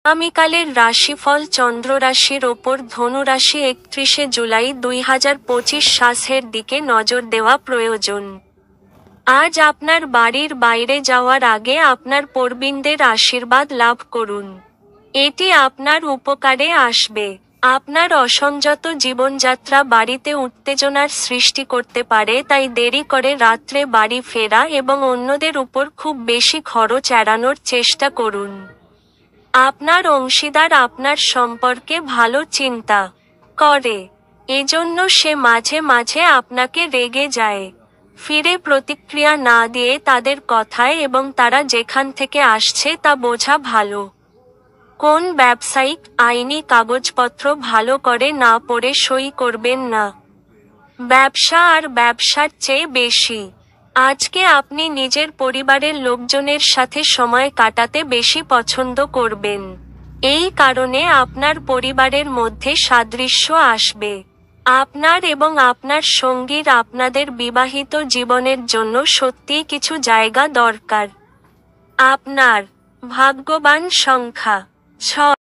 আগামীকালের রাশিফল চন্দ্র রাশির ওপর ধনু রাশি 31শে জুলাই 2025 সালের দিকে নজর দেওয়া প্রয়োজন। আজ আপনার বাড়ির বাইরে যাওয়ার আগে আপনার প্রবীণদের আশীর্বাদ লাভ করুন। এটি আপনার উপকারে আসবে। আপনার অসংযত জীবনযাত্রা বাড়িতে উত্তেজনার সৃষ্টি করতে পারে, তাই দেরি করে রাত্রে বাড়ি ফেরা এবং অন্যদের উপর খুব বেশি খরচ এড়ানোর চেষ্টা করুন। আপনার অংশীদার আপনার সম্পর্কে ভালো চিন্তা করে, এজন্য সে মাঝে মাঝে আপনাকে রেগে যায়। ফিরে প্রতিক্রিয়া না দিয়ে তাদের কথায় এবং তারা যেখান থেকে আসছে তা বোঝা ভালো। কোন ব্যবসায়িক আইনি কাগজপত্র ভালো করে না পড়ে সই করবেন না। ব্যবসা আর ব্যবসার চেয়ে বেশি। আজকে আপনি নিজের পরিবারের লোকজনের সাথে সময় কাটাতে বেশি পছন্দ করবেন। এই কারণে আপনার পরিবারের মধ্যে সাদৃশ্য আসবে। আপনার এবং আপনার সঙ্গীর আপনাদের বিবাহিত জীবনের জন্য সত্যিই কিছু জায়গা দরকার। আপনার ভাগ্যবান সংখ্যা 6।